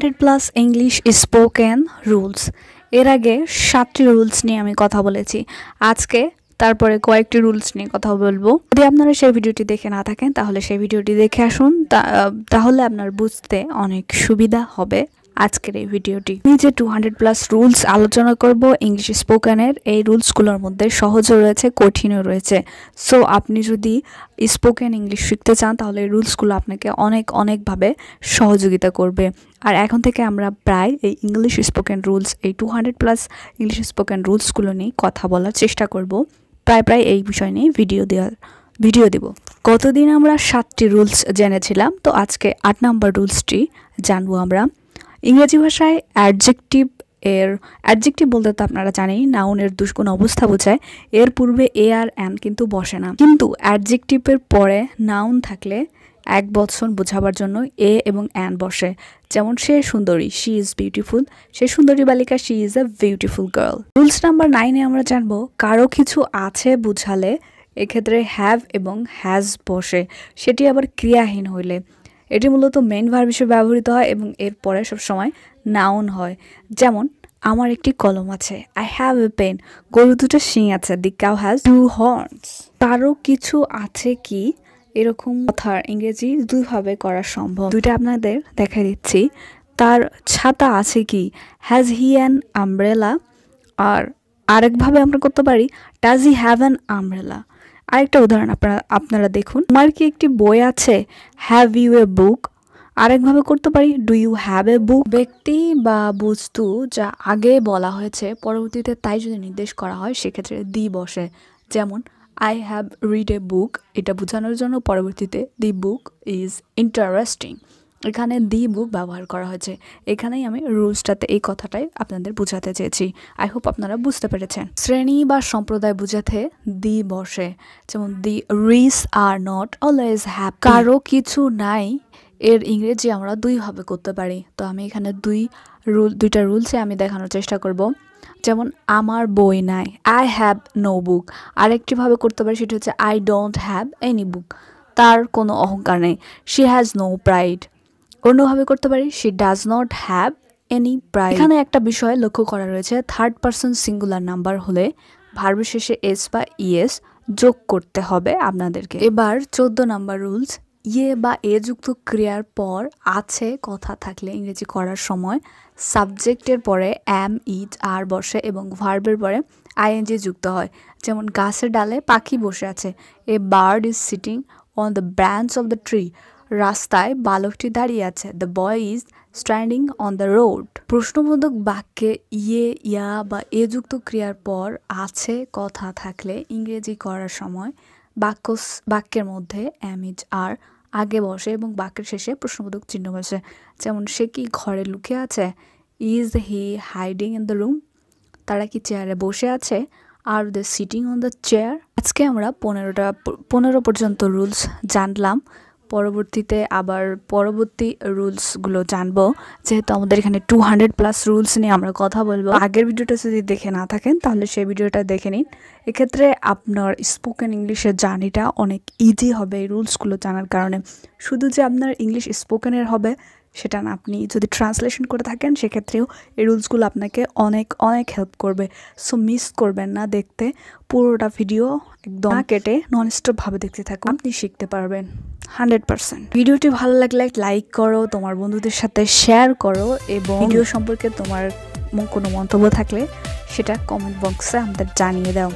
200+ English spoken rules. এর আগে 7টি rules নিয়ে আমি কথা বলেছি। আজকে তারপরে কয়েকটি রুলস নিয়ে কথা বলবো। যদি আপনারা সেই ভিডিওটি দেখে না থাকেন তাহলে সেই ভিডিওটি দেখে আসুন, তাহলে আপনার বুঝতে অনেক সুবিধা হবে আজকের এই ভিডিওটি। আমি যে 200+ রুলস আলোচনা করব ইংলিশ স্পোকেনের, এই রুলসগুলোর মধ্যে সহজও রয়েছে, কঠিনও রয়েছে। সো আপনি যদি স্পোকেন ইংলিশ শিখতে চান তাহলে এই রুলসগুলো আপনাকে অনেকভাবে সহযোগিতা করবে। আর এখন থেকে আমরা প্রায় এই ইংলিশ স্পোকেন রুলস, এই 200+ ইংলিশ স্পোকেন রুলসগুলো নিয়ে কথা বলার চেষ্টা করব। প্রায় এই বিষয় নিয়ে ভিডিও দেব। গতদিন আমরা 7টি রুলস জেনেছিলাম, তো আজকে 8 নম্বর রুলসটি জানবো আমরা। ইংরেজি ভাষায় অ্যাডজেক্টিভ বলতে তো আপনারা জানেন নাউনের দুষ্গুণ অবস্থা বোঝায়। এর পূর্বে এ আর অ্যান কিন্তু বসে না, কিন্তু অ্যাডজেক্টিভের পরে নাউন থাকলে এক বচন বোঝাবার জন্য এ এবং অ্যান বসে। যেমন সে সুন্দরী, শি ইজ বিউটিফুল, সে সুন্দরী বালিকা, she is a beautiful girl. Rules number 9-এ আমরা জানবো কারো কিছু আছে বুঝালে এক্ষেত্রে হ্যাভ এবং হ্যাজ বসে, সেটি আবার ক্রিয়াহীন হইলে। এটি মূলত মেইন ভার্ব হিসেবে ব্যবহৃত হয় এবং এর পরে সবসময় নাউন হয়। যেমন আমার একটি কলম আছে, আই হ্যাভ এ পেন। গরু দুটো শিং আছে, দি কাউ হ্যাজ 2 হর্নস। কারো কিছু আছে কি, এরকম কথার ইংরেজি দুইভাবে করা সম্ভব। দুইটা আপনাদের দেখা দিচ্ছি। তার ছাতা আছে কি, হ্যাজ হি অ্যান আমব্রেলা। আর আরেকভাবে আমরা করতে পারি, does he have an umbrella. আরেকটা উদাহরণ আপনারা দেখুন, তোমার কি একটি বই আছে, হ্যাভ ইউ এ বুক। আরেকভাবে করতে পারি, ডু ইউ হ্যাভ এ বুক। ব্যক্তি বা বস্তু যা আগে বলা হয়েছে পরবর্তীতে তাই যদি নির্দেশ করা হয় সেক্ষেত্রে দি বসে। যেমন আই হ্যাভ রিড এ বুক, এটা বোঝানোর জন্য পরবর্তীতে দি বুক ইজ ইন্টারেস্টিং, এখানে দি বুক ব্যবহার করা হয়েছে। এখানেই আমি রুলসটাতে এই কথাটাই আপনাদের বোঝাতে চেয়েছি। আই হোপ আপনারা বুঝতে পেরেছেন। শ্রেণী বা সম্প্রদায় বোঝাতে দি বসে। যেমন the rich are not always happy. কারো কিছু নাই এর ইংরেজি আমরা দুইভাবে করতে পারি। তো আমি এখানে দুইটা রুলসে আমি দেখানোর চেষ্টা করব। যেমন আমার বই নাই, আই হ্যাভ নো বুক। আরেকটিভাবে করতে পারি, সেটা হচ্ছে আই ডোন্ট হ্যাভ এনি বুক, তার কোনো অহংকার নেই, শি হ্যাজ নো প্রাইড। অন্যভাবে করতে পারি, she does not have any pride. এখানে একটা বিষয় লক্ষ্য করা রয়েছে, থার্ড পারসন সিঙ্গুলার নাম্বার হলে ভার্বের শেষে এস বা ইএস যোগ করতে হবে আপনাদেরকে। এবার 14 নাম্বার রুলস, ইয়ে বা এ যুক্ত ক্রিয়ার পর আছে কথা থাকলে ইংরেজি করার সময় সাবজেক্টের পরে অ্যাম, ইট, আর বসে এবং ভার্বের পরে আইএনজি যুক্ত হয়। যেমন গাছের ডালে পাখি বসে আছে, a bird is sitting on the branch of the tree. রাস্তায় বালকটি দাঁড়িয়ে আছে, the boy is standing on the road. প্রশ্নবোধক বাক্যে ইয়ে, ইয়া বা এ যুক্ত ক্রিয়ার পর আছে কথা থাকলে ইংরেজি করার সময় বাক্যের মধ্যে অ্যাম, ইজ, আর আগে বসে এবং বাক্যের শেষে প্রশ্নবোধক চিহ্ন বসে। যেমন সে কি ঘরে লুকিয়ে আছে, is he hiding in the room. তারা কি চেয়ারে বসে আছে, আর দে সিটিং অন দ্য চেয়ার। আজকে আমরা 15 পর্যন্ত রুলস জানলাম। পরবর্তীতে আবার পরবর্তী রুলসগুলো জানবো, যেহেতু আমাদের এখানে 200+ রুলস নিয়ে আমরা কথা বলবো। আগের ভিডিওটা যদি দেখে না থাকেন তাহলে সেই ভিডিওটা দেখে নিন। এক্ষেত্রে আপনার স্পোকেন ইংলিশের জার্নিটা অনেক ইজি হবে এই রুলসগুলো জানার কারণে। শুধু যে আপনার ইংলিশ স্পোকেনের হবে সেটা না, আপনি যদি ট্রান্সলেশন করে থাকেন সেক্ষেত্রেও এই রুলসগুলো আপনাকে অনেক হেল্প করবে। সো মিস করবেন না দেখতে, পুরোটা ভিডিও একদম না কেটে ননস্টপভাবে দেখতে থাকুন, আপনি শিখতে পারবেন 100%। ভিডিওটি ভালো লাগলে লাইক করো, তোমার বন্ধুদের সাথে শেয়ার করো এবং ভিডিও সম্পর্কে তোমার কোনো মন্তব্য থাকলে সেটা কমেন্ট বক্সে আমাদের জানিয়ে দাও।